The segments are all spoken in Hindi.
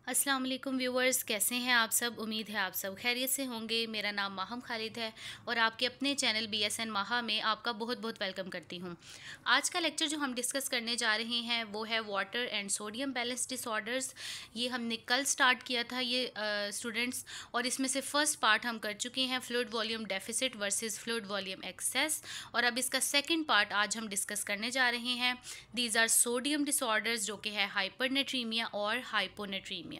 अस्सलाम वालेकुम व्यूवर्स, कैसे हैं आप सब। उम्मीद है आप सब खैरियत से होंगे। मेरा नाम माहम खालिद है और आपके अपने चैनल BSN माहा में आपका बहुत बहुत वेलकम करती हूं। आज का लेक्चर जो हम डिस्कस करने जा रहे हैं वो है water and sodium balance disorders. ये हमने कल स्टार्ट किया था ये स्टूडेंट्स, और इसमें से फर्स्ट पार्ट हम कर चुके हैं, fluid volume deficit versus fluid volume excess. और अब इसका सेकेंड पार्ट आज हम डिस्कस करने जा रहे हैं। दीज आर सोडियम डिसऑर्डर्स, जो कि है हाइपरनेट्रीमिया और hyponatraemia.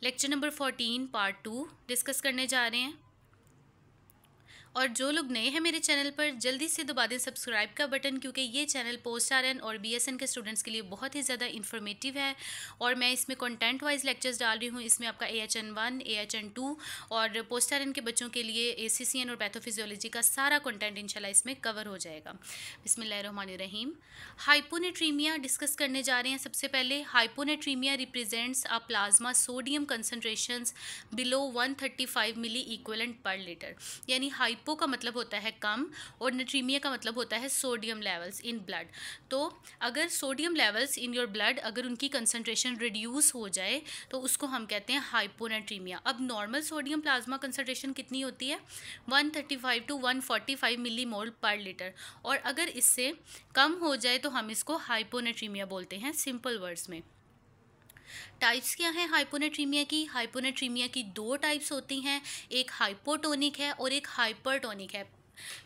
Lecture number 14 part 2 discuss करने जा रहे हैं। और जो लोग नए हैं मेरे चैनल पर, जल्दी से दबा दें सब्सक्राइब का बटन, क्योंकि ये चैनल पोस्ट RN और BSN के स्टूडेंट्स के लिए बहुत ही ज़्यादा इन्फॉर्मेटिव है। और मैं इसमें कंटेंट वाइज लेक्चर्स डाल रही हूँ। इसमें आपका AHN1 AHN2 और पोस्ट RN के बच्चों के लिए ACCN और पैथोफिजियोलॉजी का सारा कंटेंट इंशाल्लाह इसमें कवर हो जाएगा। बिस्मिल्लाहिर्रहमानिर्रहीम। हाइपोनेट्रीमिया डिस्कस करने जा रहे हैं। सबसे पहले hyponatraemia represents a plasma sodium concentrations below 135 milli equivalent per litre. यानी हाइपो का मतलब होता है कम और नेट्रीमिया का मतलब होता है सोडियम लेवल्स इन ब्लड। तो अगर sodium levels in your blood, अगर उनकी कंसंट्रेशन रिड्यूस हो जाए तो उसको हम कहते हैं हाइपोनेट्रीमिया। अब नॉर्मल सोडियम प्लाज्मा कंसंट्रेशन कितनी होती है? 135 टू 145 मिलीमोल पर लीटर। और अगर इससे कम हो जाए तो हम इसको हाइपोनेट्रीमिया बोलते हैं, सिंपल वर्ड्स में। टाइप्स क्या हैं हाइपोनेट्रीमिया की? हाइपोनेट्रीमिया की दो टाइप्स होती हैं, एक हाइपोटोनिक है और एक हाइपरटोनिक है।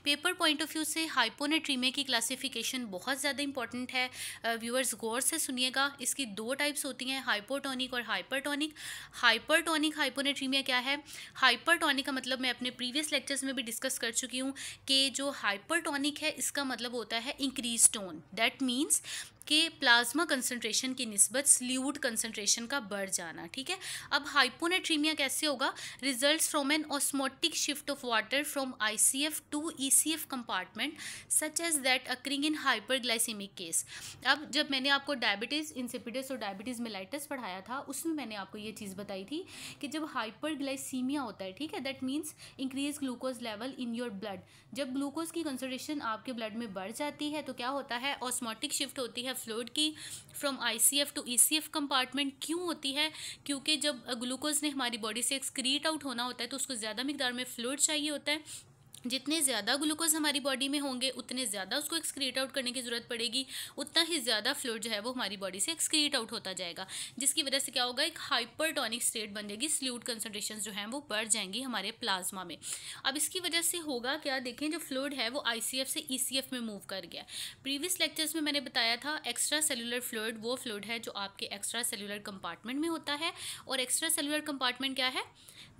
पेपर पॉइंट ऑफ व्यू से हाइपोनेट्रीमिया की क्लासिफिकेशन बहुत ज़्यादा इंपॉर्टेंट है। व्यूअर्स गौर से सुनिएगा। इसकी दो टाइप्स होती हैं, हाइपोटोनिक और हाइपरटोनिक। हाइपरटोनिक हाइपोनेट्रीमिया क्या है? हाइपरटोनिक का मतलब मैं अपने प्रीवियस लेक्चर्स में भी डिस्कस कर चुकी हूँ कि जो हाइपरटोनिक है इसका मतलब होता है इंक्रीज टोन। दैट मीन्स कि प्लाज्मा कंसंट्रेशन की निस्बत स्ल्यूड कंसंट्रेशन का बढ़ जाना। ठीक है। अब हाइपोनेट्रीमिया कैसे होगा? Results from an osmotic shift of water from ICF to ECF compartment such as that occurring in hyperglycaemic case. अब जब मैंने आपको डायबिटीज़ इंसिपिडस और डायबिटीज़ मेलाइटस पढ़ाया था, उसमें मैंने आपको ये चीज़ बताई थी कि जब हाइपरग्लाइसीमिया होता है, ठीक है, that means increase glucose level in your blood. जब ग्लूकोज की कंसंट्रेशन आपके ब्लड में बढ़ जाती है तो क्या होता है? ऑस्मोटिक शिफ्ट होती है फ्लूइड की from ICF to ECF compartment. क्यों होती है? क्योंकि जब ग्लूकोज ने हमारी बॉडी से एक्सक्रीट आउट होना होता है तो उसको ज़्यादा मिकदार में फ्लूइड चाहिए होता है। जितने ज़्यादा ग्लूकोज हमारी बॉडी में होंगे उतने ज़्यादा उसको एक्सक्रीट आउट करने की ज़रूरत पड़ेगी, उतना ही ज़्यादा फ्लूइड जो है वो हमारी बॉडी से एक्सक्रीट आउट होता जाएगा, जिसकी वजह से क्या होगा? एक हाइपरटोनिक स्टेट बनेगी, फ्लूइड कंसंट्रेशन जो हैं वो बढ़ जाएंगी हमारे प्लाज्मा में। अब इसकी वजह से होगा क्या? देखें, जो फ्लूइड है वो ICF से ECF में मूव कर गया। प्रीवियस लेक्चर्स में मैंने बताया था एक्स्ट्रा सेलुलर फ्लूइड वो फ्लूइड है जो आपके एक्स्ट्रा सेलुलर कंपार्टमेंट में होता है। और एक्स्ट्रा सेलुलर कंपार्टमेंट क्या है?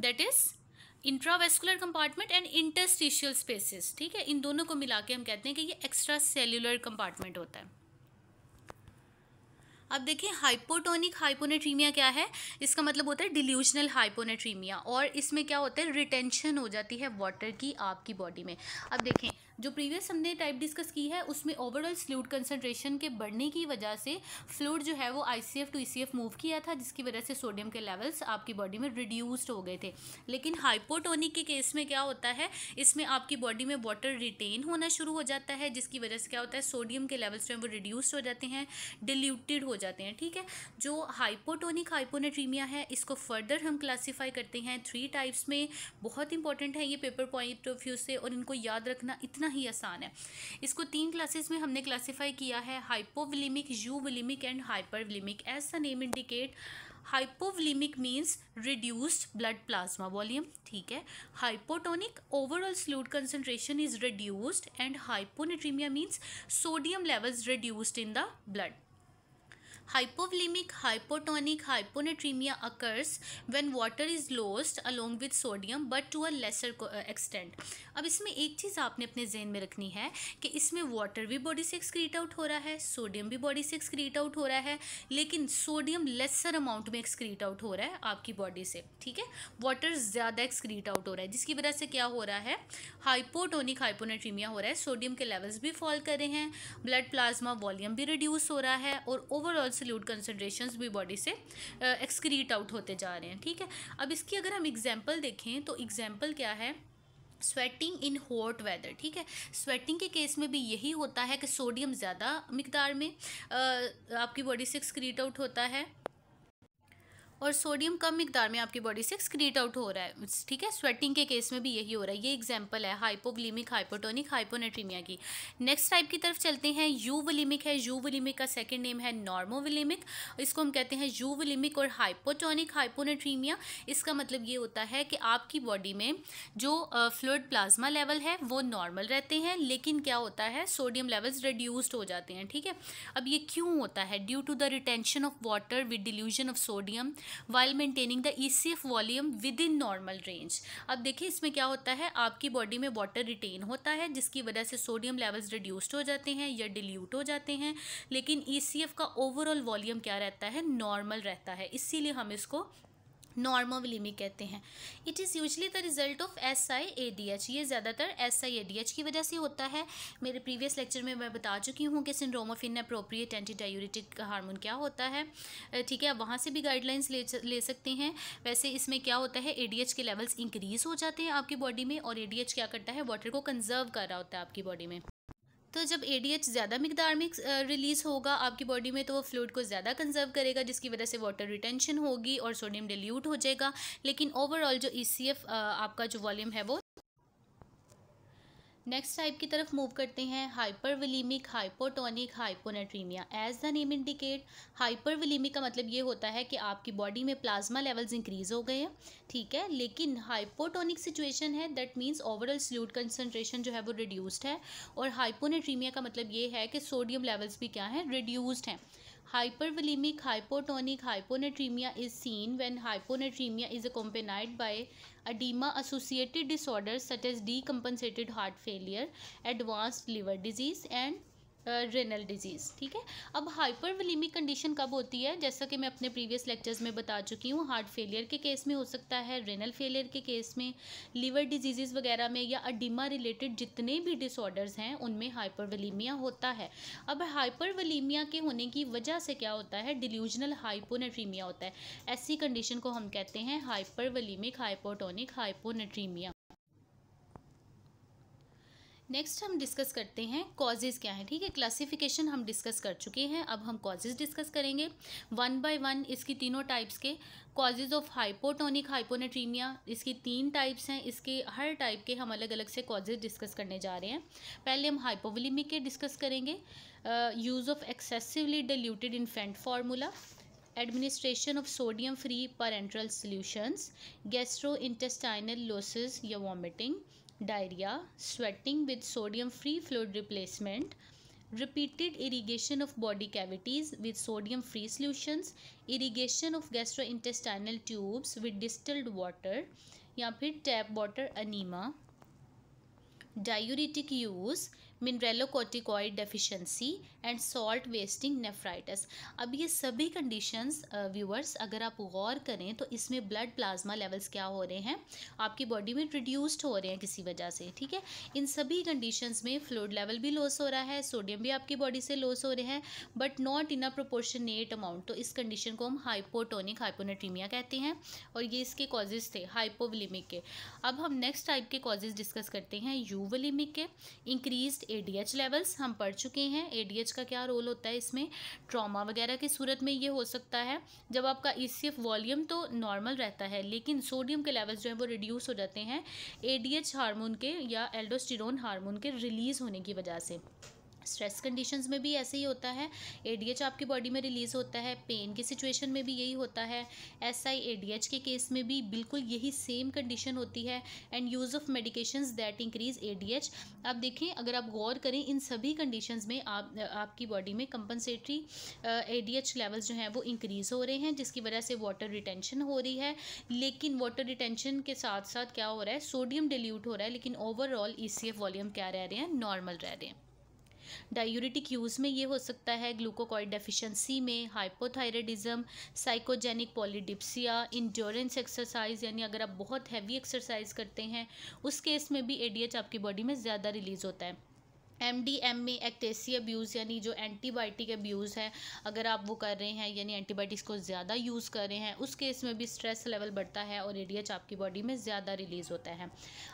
That is intravascular compartment and interstitial spaces. ठीक है, इन दोनों को मिला के हम कहते हैं कि ये एक्स्ट्रा सेल्यूलर कंपार्टमेंट होता है। अब देखिए, हाइपोटोनिक हाइपोनेट्रीमिया क्या है? इसका मतलब होता है डिल्यूशनल हाइपोनेट्रीमिया, और इसमें क्या होता है? रिटेंशन हो जाती है वाटर की आपकी बॉडी में। अब देखें, जो प्रीवियस हमने टाइप डिस्कस की है उसमें ओवरऑल फ्लूइड कंसंट्रेशन के बढ़ने की वजह से फ्लूइड जो है वो ICF टू ECF मूव किया था, जिसकी वजह से सोडियम के लेवल्स आपकी बॉडी में रिड्यूस्ड हो गए थे। लेकिन हाइपोटोनिक के केस में क्या होता है? इसमें आपकी बॉडी में वाटर रिटेन होना शुरू हो जाता है, जिसकी वजह से क्या होता है? सोडियम के लेवल्स जो हैं वो रिड्यूस्ड हो जाते हैं, डिल्यूटेड हो जाते हैं। ठीक है। जो हाइपोटोनिक हाइपोनेट्रीमिया है इसको फर्दर हम क्लासीफाई करते हैं 3 टाइप्स में। बहुत इंपॉर्टेंट है ये पेपर पॉइंट ऑफ व्यू से, और इनको याद रखना इतना ही आसान है। इसको 3 क्लासेस में हमने क्लासीफाई किया है, hypovolaemic, euvolaemic and hypervolaemic. As the name indicate, hypovolaemic means reduced blood plasma volume. ठीक है। Hypotonic, overall fluid concentration is reduced, and hyponatraemia means sodium levels reduced in the blood. Hypovolemic, hypotonic hyponatremia occurs when water is lost along with sodium but to a lesser extent. अब इसमें एक चीज़ आपने अपने जहन में रखनी है कि इसमें वाटर भी बॉडी से एक्सक्रीट आउट हो रहा है, सोडियम भी बॉडी से एक्सक्रीट आउट हो रहा है, लेकिन सोडियम लेसर अमाउंट में एक्सक्रीट आउट हो रहा है आपकी बॉडी से। ठीक है। वाटर ज़्यादा एक्सक्रीट आउट हो रहा है, जिसकी वजह से क्या हो रहा है? हाइपोटोनिक हाइपोनेट्रीमिया हो रहा है। सोडियम के लेवल्स भी फॉल कर रहे हैं, ब्लड प्लाज्मा वॉल्यूम भी रिड्यूस हो रहा है, और ओवरऑल सॉल्यूट कंसंट्रेशंस भी बॉडी से एक्सक्रीट आउट होते जा रहे हैं। ठीक है। अब इसकी अगर हम एग्जांपल देखें तो एग्जांपल क्या है? Sweating in hot weather. ठीक है। स्वेटिंग के केस में भी यही होता है कि सोडियम ज़्यादा मिकदार में आपकी बॉडी से एक्सक्रीट आउट होता है, और सोडियम कम मिकदार में आपकी बॉडी से एक्सक्रीट आउट हो रहा है, ठीक है। स्वेटिंग के केस में भी यही हो रहा है। ये एग्जांपल है हाइपोवोलेमिक, हाइपोटोनिक, हाइपोनेट्रीमिया की। नेक्स्ट टाइप की तरफ चलते हैं। यूवोलेमिक है। यूवोलेमिक का सेकंड नेम है नॉर्मोवोलेमिक। इसको हम कहते हैं यूवोलेमिक। और हाइपोटोनिक, हाइपोनेट्रीमिया, इसका मतलब ये होता है कि आपकी बॉडी में जो फ्लूइड प्लाज्मा लेवल है वो नॉर्मल रहते हैं, लेकिन क्या होता है, सोडियम लेवल्स रिड्यूस्ड हो जाते हैं, ठीक है। अब ये क्यों होता है? Due to the retention of water with dilution of sodium while maintaining the ECF volume within normal range। अब देखिए इसमें क्या होता है, आपकी बॉडी में वाटर रिटेन होता है जिसकी वजह से सोडियम लेवल्स रिड्यूस्ड हो जाते हैं या डिल्यूट हो जाते हैं, लेकिन ECF का ओवरऑल वॉल्यूम क्या रहता है, नॉर्मल रहता है, इसीलिए हम इसको नॉर्मोवोलेमिक कहते हैं। It is usually the result of SIADH। ये ज़्यादातर SIADH की वजह से होता है। मेरे प्रीवियस लेक्चर में मैं बता चुकी हूँ कि syndrome of inappropriate anti diuretic hormone क्या होता है, ठीक है। आप वहाँ से भी गाइडलाइंस ले सकते हैं। वैसे इसमें क्या होता है, ADH के लेवल्स इंक्रीज़ हो जाते हैं आपकी बॉडी में, और ADH क्या करता है, वाटर को कंजर्व कर रहा होता है आपकी बॉडी में। तो जब ADH ज़्यादा मिकदार में रिलीज़ होगा आपकी बॉडी में, तो वो फ्लूइड को ज़्यादा कंजर्व करेगा, जिसकी वजह से वाटर रिटेंशन होगी और सोडियम डिल्यूट हो जाएगा, लेकिन ओवरऑल जो ECF आपका जो वॉल्यूम है वो। नेक्स्ट टाइप की तरफ मूव करते हैं। Hypervolaemic, hypotonic, hyponatraemia. As the name indicate, hypervolaemic का मतलब ये होता है कि आपकी बॉडी में प्लाज्मा लेवल्स इंक्रीज हो गए हैं, ठीक है, लेकिन हाइपोटोनिक सिचुएशन है, that means overall fluid concentration जो है वो रिड्यूस्ड है। और हाइपोनेट्रीमिया का मतलब ये है कि सोडियम लेवल्स भी क्या है, रिड्यूस्ड हैं। Hypervolemic, hypotonic, hyponatremia is seen when hyponatremia is accompanied by edema-associated disorders such as decompensated heart failure, advanced liver disease and renal disease, ठीक है। अब हाइपरवोलेमिक कंडीशन कब होती है, जैसा कि मैं अपने प्रीवियस लेक्चर्स में बता चुकी हूँ, हार्ट फेलियर के केस में हो सकता है, रेनल फेलियर के केस में, लिवर डिजीज़ वगैरह में, या एडिमा रिलेटेड जितने भी डिसऑर्डर्स हैं उनमें हाइपरवोलेमिया होता है। अब हाइपरवोलेमिया के होने की वजह से क्या होता है, डिल्यूजनल हाइपोनेट्रीमिया होता है। ऐसी कंडीशन को हम कहते हैं हाइपरवोलेमिक, हाइपोटोनिक, हाइपोनेट्रीमिया। नेक्स्ट हम डिस्कस करते हैं कॉजेज़ क्या है, ठीक है। क्लासिफिकेशन हम डिस्कस कर चुके हैं, अब हम कॉजेज़ डिस्कस करेंगे वन बाय वन। इसकी तीनों टाइप्स के कॉजेज़ ऑफ हाइपोटोनिक हाइपोनेट्रीमिया, इसकी 3 टाइप्स हैं, इसके हर टाइप के हम अलग अलग से कॉजेज़ डिस्कस करने जा रहे हैं। पहले हम हाइपोवोलेमिक के डिस्कस करेंगे। Use of excessively diluted infant formula, administration of sodium free parenteral solutions, gastrointestinal losses या vomiting, diarrhea, sweating with sodium free fluid replacement, repeated irrigation of body cavities with sodium free solutions, irrigation of gastrointestinal tubes with distilled water या फिर tap water anemia, diuretic use, mineralocorticoid deficiency and salt wasting nephritis. अब ये सभी कंडीशंस व्यूअर्स अगर आप गौर करें तो इसमें ब्लड प्लाज्मा लेवल्स क्या हो रहे हैं, आपकी बॉडी में रिड्यूस्ड हो रहे हैं किसी वजह से, ठीक है। इन सभी कंडीशंस में फ्लूइड लेवल भी लॉस हो रहा है, सोडियम भी आपकी बॉडी से लॉस हो रहे हैं, but not in a proportionate amount. तो इस कंडीशन को हम हाइपोटोनिक हाइपोनेट्रीमिया कहते हैं, और ये इसके कॉजेज थे हाइपोवोलेमिक के। अब हम नेक्स्ट टाइप के कॉजेज डिस्कस करते हैं यूवोलेमिक के। इंक्रीज्ड ADH लेवल्स हम पढ़ चुके हैं। ADH का क्या रोल होता है इसमें, ट्रॉमा वगैरह की सूरत में ये हो सकता है जब आपका ECF वॉल्यूम तो नॉर्मल रहता है लेकिन सोडियम के लेवल्स जो है वो रिड्यूस हो जाते हैं ADH हार्मोन के या एल्डोस्टेरोन हार्मोन के रिलीज़ होने की वजह से। स्ट्रेस कंडीशंस में भी ऐसे ही होता है, ADH आपकी बॉडी में रिलीज़ होता है। पेन की सिचुएशन में भी यही होता है। SIADH के केस में भी बिल्कुल यही सेम कंडीशन होती है। And use of medications that increase ADH। आप देखें, अगर आप गौर करें इन सभी कंडीशंस में आपकी बॉडी में कंपनसेटरी ADH लेवल्स जो हैं वो इंक्रीज़ हो रहे हैं, जिसकी वजह से वाटर रिटेंशन हो रही है। लेकिन वाटर रिटेंशन के साथ साथ क्या हो रहा है, सोडियम डिल्यूट हो रहा है, लेकिन ओवरऑल ECF वॉल्यूम क्या रह रहे हैं, नॉर्मल रह रहे हैं। डायूरेटिक यूज़ में ये हो सकता है ग्लूकोकॉइड डेफिशिएंसी में, hypothyroidism, psychogenic polydipsia, endurance exercise, यानी अगर आप बहुत हैवी एक्सरसाइज करते हैं उस केस में भी ADH आपकी बॉडी में ज़्यादा रिलीज़ होता है। MDM में एक्टेसी अब्यूज़ यानी जो एंटीबायोटिक अब्यूज़ है, अगर आप वो कर रहे हैं यानी एंटीबायोटिक्स को ज़्यादा यूज़ कर रहे हैं, उस केस में भी स्ट्रेस लेवल बढ़ता है और ADH आपकी बॉडी में ज़्यादा रिलीज़ होता है।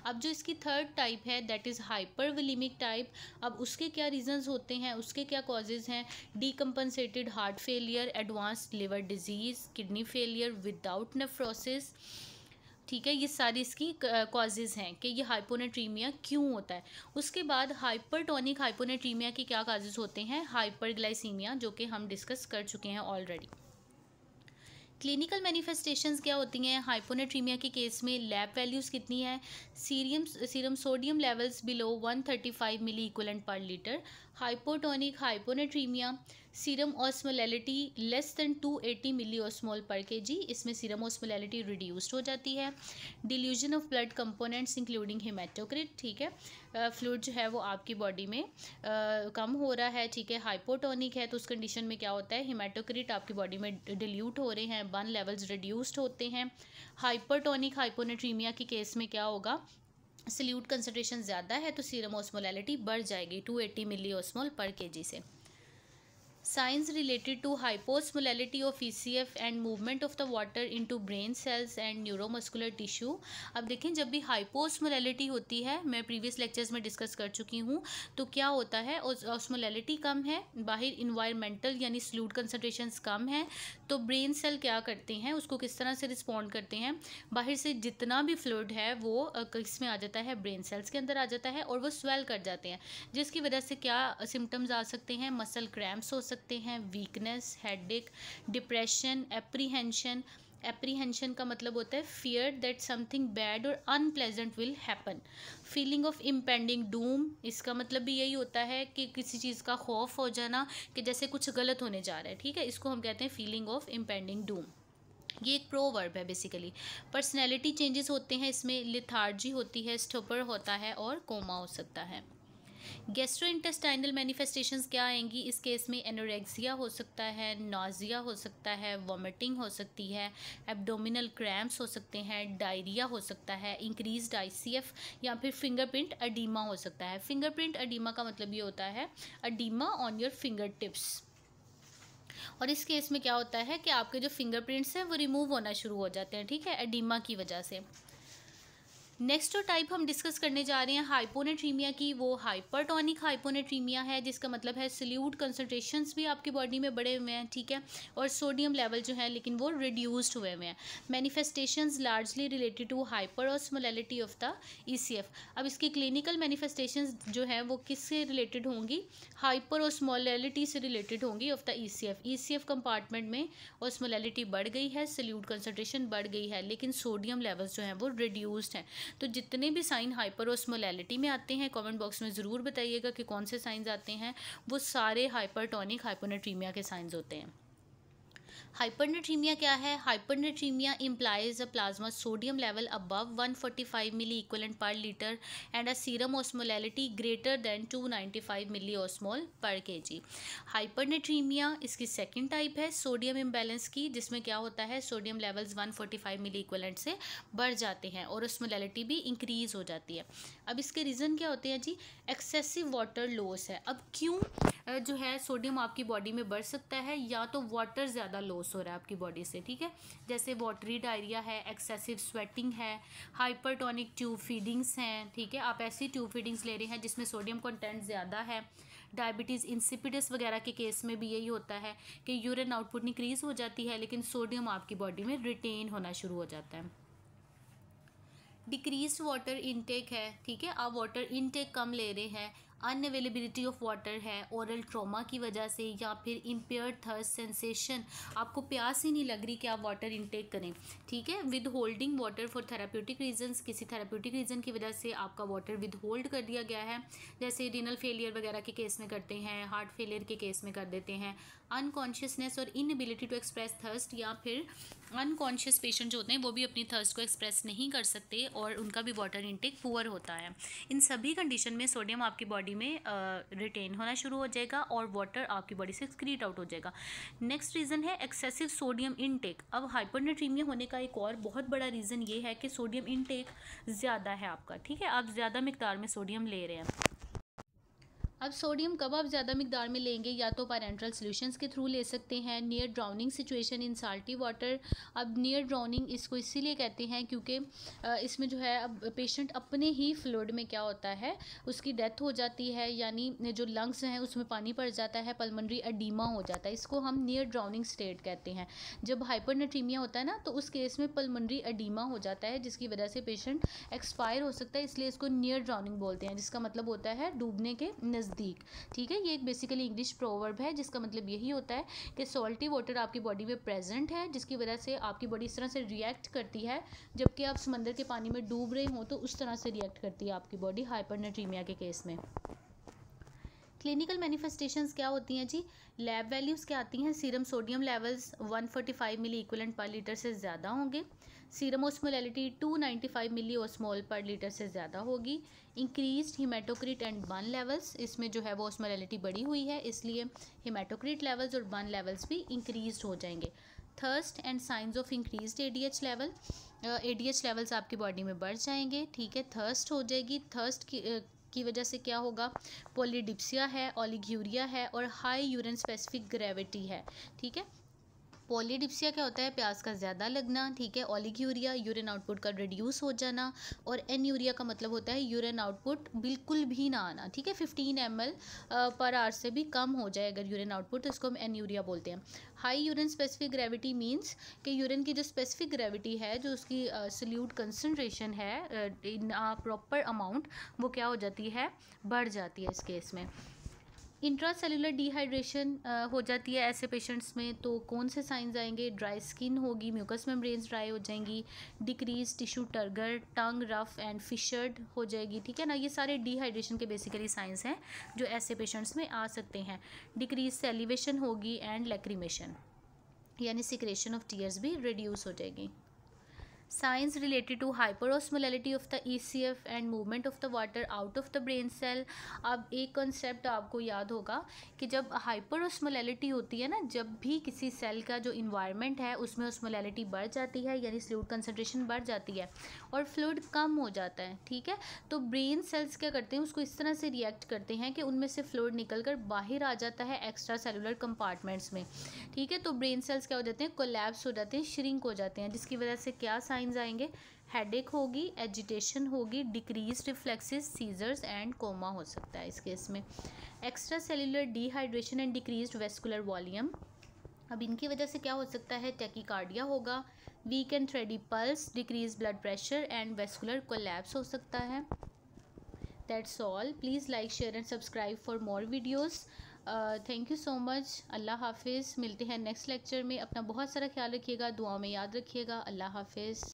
अब जो इसकी थर्ड टाइप है दैट इज़ हाइपरवोलेमिक टाइप। अब उसके क्या रीजंस होते हैं, उसके क्या कॉजेज़ हैं? Decompensated heart failure, advanced liver disease, kidney failure without nephrosis. ठीक है, ये सारी इसकी कॉजेज़ हैं कि ये हाइपोनेट्रीमिया क्यों होता है। उसके बाद हाइपरटोनिक हाइपोनेट्रीमिया के क्या कॉजेज़ होते हैं? हाइपरग्लाइसीमिया, जो कि हम डिस्कस कर चुके हैं ऑलरेडी। क्लिनिकल मैनिफेस्टेशंस क्या होती हैं हाइपोनेट्रीमिया के केस में? लैब वैल्यूज़ कितनी है? Serum sodium levels below 135 milli equivalent per litre. Hypotonic hyponatraemia, serum osmolality less than 280 milli osmol per kg, इसमें सीरम ऑस्मोलैलिटी रिड्यूस्ड हो जाती है। Dilution of blood components including haematocrit, ठीक है, फ्लूइड जो है वो आपकी बॉडी में कम हो रहा है, ठीक है। हाइपोटोनिक है तो उस कंडीशन में क्या होता है? हेमाटोक्रिट आपकी बॉडी में डिल्यूट हो रहे हैं, बर्न लेवल्स रिड्यूस्ड होते हैं। हाइपरटोनिक हाइपोनेट्रीमिया के केस में क्या होगा? सल्यूट कंसंट्रेशन ज़्यादा है तो सीरम ऑस्मोलैलिटी बढ़ जाएगी 280 मिली ऑस्मोल पर केजी से। Signs related to hyposmolality of ECF and movement of the water into brain cells and neuromuscular tissue। अब देखें, जब भी हाइपोस्मोलैलिटी होती है, मैं प्रीवियस लेक्चर्स में डिस्कस कर चुकी हूँ, तो क्या होता है? ऑस्मोलैलिटी कम है, बाहर इन्वायरमेंटल यानी सल्यूट कंसनट्रेशंस कम है, तो ब्रेन सेल क्या करते हैं, उसको किस तरह से रिस्पॉन्ड करते हैं? बाहर से जितना भी फ्लूइड है वो किस में आ जाता है? ब्रेन सेल्स के अंदर आ जाता है और वो स्वेल कर जाते हैं, जिसकी वजह से क्या सिम्टम्स आ सकते हैं? मसल क्रैम्प्स हो सकते हैं, वीकनेस, हेडेक, डिप्रेशन, एप्रीहेंशन का मतलब होता है फियर दैट समथिंग बैड और unpleasant will happen. Feeling of impending Doom, इसका मतलब भी यही होता है कि किसी चीज़ का खौफ हो जाना कि जैसे कुछ गलत होने जा रहा है, ठीक है, इसको हम कहते हैं फीलिंग ऑफ इम्पेंडिंग डूम। ये एक प्रोवर्ब है बेसिकली। पर्सनैलिटी चेंजेस होते हैं इसमें, लिथार्जी होती है, स्टोपर होता है और कोमा हो सकता है। गैस्ट्रोइंटेस्टाइनल मैनिफेस्टेशंस क्या आएंगी इस केस में? एनोरेक्सिया हो सकता है, नॉजिया हो सकता है, वॉमिटिंग हो सकती है, एब्डोमिनल क्रैम्प्स हो सकते हैं, डायरिया हो सकता है, इंक्रीज्ड ICF या फिर फिंगरप्रिंट अडीमा हो सकता है। फिंगरप्रिंट अडीमा का मतलब ये होता है oedema on your finger tips, और इस केस में क्या होता है कि आपके जो फिंगरप्रिंट्स हैं वो रिमूव होना शुरू हो जाते हैं, ठीक है, एडीमा की वजह से। नेक्स्ट जो टाइप हम डिस्कस करने जा रहे हैं हाइपोनेट्रीमिया की, वो हाइपरटोनिक हाइपोनेट्रीमिया है, जिसका मतलब है सल्यूट कंसंट्रेशंस भी आपकी बॉडी में बढ़े हुए हैं, ठीक है, और सोडियम लेवल जो है लेकिन वो रिड्यूस्ड हुए हुए हैं। Manifestations largely related to hyper osmolality of the ECF। अब इसकी क्लिनिकल मैनिफेस्टेशंस जो है वो किससे रिलेटेड होंगी? हाइपर ऑस्मोलैलिटी से रिलेटेड होंगी ऑफ द ECF कंपार्टमेंट में ऑस्मोलैलिटी बढ़ गई है, सल्यूट कंसंट्रेशन बढ़ गई है, लेकिन सोडियम लेवल्स जो हैं वो रिड्यूस्ड हैं। तो जितने भी साइन हाइपरओस्मोलैलिटी में आते हैं कमेंट बॉक्स में ज़रूर बताइएगा कि कौन से साइंस आते हैं, वो सारे हाइपरटोनिक हाइपोनेट्रीमिया के साइंस होते हैं। हाइपरनेट्रीमिया क्या है? हाइपरनेट्रीमिया implies a plasma sodium level above 145 milli equivalent per liter and a serum osmolality greater than 295 milliosmol per kg। हाइपरनेट्रीमिया इसकी सेकंड टाइप है सोडियम इम्बैलेंस की, जिसमें क्या होता है सोडियम लेवल्स 145 मिली इक्विवेलेंट से बढ़ जाते हैं और osmolality भी इंक्रीज हो जाती है। अब इसके रीज़न क्या होते हैं जी? एक्सेसिव वाटर लॉस है। अब क्यों जो है सोडियम आपकी बॉडी में बढ़ सकता है? या तो वाटर ज़्यादा लॉस हो रहा है आपकी बॉडी से, ठीक है, जैसे वाटरी डायरिया है, एक्सेसिव स्वेटिंग है, हाइपरटोनिक ट्यूब फीडिंग्स हैं, ठीक है, आप ऐसी ट्यूब फीडिंग्स ले रहे हैं जिसमें सोडियम कंटेंट ज़्यादा है। डायबिटीज़ इंसिपिडस वगैरह के केस में भी यही होता है कि यूरिन आउटपुट इंक्रीज हो जाती है लेकिन सोडियम आपकी बॉडी में रिटेन होना शुरू हो जाता है। डिक्रीज वाटर इनटेक है, ठीक है, आप वाटर इनटेक कम ले रहे हैं, अनअवेलेबिलिटी ऑफ वाटर है ओरल ट्रॉमा की वजह से, या फिर इम्पेयर्ड थर्स्ट सेंसेशन, आपको प्यास ही नहीं लग रही कि आप वाटर इनटेक करें, ठीक है, with holding water for therapeutic reasons, किसी थेराप्यूटिक रीज़न की वजह से आपका वाटर विद होल्ड कर दिया गया है, जैसे रीनल फेलियर वगैरह के केस में करते हैं, हार्ट फेलियर के केस में कर देते हैं, अनकॉन्शियसनेस और इनएबिलिटी टू एक्सप्रेस थर्स्ट, या फिर अनकॉन्शियस पेशेंट जो होते हैं वो भी अपनी थर्स्ट को एक्सप्रेस नहीं कर सकते और उनका भी वाटर इनटेक पुअर होता है। इन सभी कंडीशन में सोडियम आपकी बॉडी में रिटेन होना शुरू हो जाएगा और वाटर आपकी बॉडी से एक्सक्रीट आउट हो जाएगा। नेक्स्ट रीज़न है एक्सेसिव सोडियम इनटेक। अब हाइपरनेट्रीमिया होने का एक और बहुत बड़ा रीज़न ये है कि सोडियम इनटेक ज़्यादा है आपका, ठीक है, आप ज़्यादा मिकदार में सोडियम ले रहे हैं। अब सोडियम कब आप ज़्यादा मिकदार में लेंगे, या तो पैरेंटल सॉल्यूशंस के थ्रू ले सकते हैं। Near drowning situation in salty water, अब नियर ड्राउनिंग इसको इसीलिए कहते हैं क्योंकि इसमें जो है अब पेशेंट अपने ही फ्लूइड में क्या होता है, उसकी डेथ हो जाती है, यानी जो लंग्स हैं उसमें पानी पड़ जाता है, पल्मोनरी एडीमा हो जाता है, इसको हम नियर ड्राउनिंग स्टेट कहते हैं। जब हाइपरनेट्रीमिया होता है ना, तो उस केस में पल्मोनरी एडीमा हो जाता है, जिसकी वजह से पेशेंट एक्सपायर हो सकता है, इसलिए इसको नियर ड्राउनिंग बोलते हैं, जिसका मतलब होता है डूबने के नज़दीक। ठीक है, ये एक बेसिकली इंग्लिश प्रोवर्ब है जिसका मतलब यही होता है कि सॉल्टी वाटर आपकी बॉडी में प्रेजेंट है, जिसकी वजह से आपकी बॉडी इस तरह से रिएक्ट करती है, जबकि आप समंदर के पानी में डूब रहे हो तो उस तरह से रिएक्ट करती है आपकी बॉडी हाइपरनेट्रीमिया के केस में। क्लिनिकल मैनिफेस्टेशंस क्या होती हैं जी? लैब वैल्यूज़ क्या आती हैं? सीरम सोडियम लेवल्स 145 मिली इक्विवेलेंट पर लीटर से ज़्यादा होंगे। सीरम ओस्मोलैलिटी 295 मिली ओस्मोल पर लीटर से ज़्यादा होगी। Increased haematocrit and BUN levels, इसमें जो है वो ओस्मोलैलिटी बढ़ी हुई है, इसलिए हिमेटोक्रिट लेवल्स और बर्न लेवल्स भी इंक्रीज हो जाएंगे। Thirst and signs of increased ADH level, ADH levels आपकी बॉडी में बढ़ जाएंगे। ठीक है, थर्स्ट हो जाएगी। थर्स्ट की वजह से क्या होगा? पॉलीडिप्सिया है, ओलिग्यूरिया है और हाई यूरिन स्पेसिफिक ग्रेविटी है। ठीक है, पॉलीडिप्सिया क्या होता है? प्यास का ज़्यादा लगना। ठीक है, ओलिग्यूरिया यूरिन आउटपुट का रिड्यूस हो जाना, और एन्यूरिया का मतलब होता है यूरिन आउटपुट बिल्कुल भी ना आना। ठीक है, 15 ml पर आवर से भी कम हो जाए अगर यूरिन आउटपुट, तो इसको हम एन्यूरिया बोलते हैं। High urine specific gravity means कि यूरिन की जो स्पेसिफिक ग्रेविटी है, जो उसकी सल्यूट कंसनट्रेशन है इन प्रॉपर अमाउंट, वो क्या हो जाती है? बढ़ जाती है इस केस में। इंट्रासेलुलर डिहाइड्रेशन हो जाती है ऐसे पेशेंट्स में, तो कौन से साइंस आएंगे? ड्राई स्किन होगी, म्यूकस मेम्ब्रेन्स ड्राई हो जाएंगी, decrease tissue turgor, tongue rough and fissured हो जाएगी। ठीक है ना, ये सारे डिहाइड्रेशन के बेसिकली साइंस हैं जो ऐसे पेशेंट्स में आ सकते हैं। डिक्रीज सेलिवेशन होगी एंड लैक्रिमेशन, यानी सिक्रेशन ऑफ टीयर्स भी रिड्यूस हो जाएगी। Signs related to hyperosmolality of the ECF and movement of the water out of the brain cell. अब एक कॉन्सेप्ट आपको याद होगा कि जब हाइपरओस्मोलैलिटी होती है ना, जब भी किसी सेल का जो इन्वायरमेंट है उसमें ओस्मोलैलिटी बढ़ जाती है, यानी फ्लूइड कंसनट्रेशन बढ़ जाती है और फ्लूइड कम हो जाता है। ठीक है, तो ब्रेन सेल्स क्या करते हैं? उसको इस तरह से रिएक्ट करते हैं कि उनमें से फ्लूइड निकल कर बाहर आ जाता है एक्स्ट्रा सेलुलर कंपार्टमेंट्स में। ठीक है, तो ब्रेन सेल्स क्या हो जाते हैं? कोलैप्स हो जाते हैं, श्रिंक हो जाते हैं, जिसकी वजह से क्या साइंस आएंगे? हेडेक होगी, एजिटेशन होगी, decrease reflexes, seizures and coma हो सकता है इस केस में। Extra cellular dehydration and decreased vascular volume, अब इनकी वजह से क्या हो सकता है? टैकीकार्डिया होगा, weak and thready pulse, decrease blood pressure and vascular collapse हो सकता है। That's all. Please like, share and subscribe for more videos. Thank you so much. अल्लाह हाफिज़। मिलते हैं नेक्स्ट लेक्चर में। अपना बहुत सारा ख्याल रखिएगा, दुआ में याद रखिएगा। अल्लाह हाफिज़।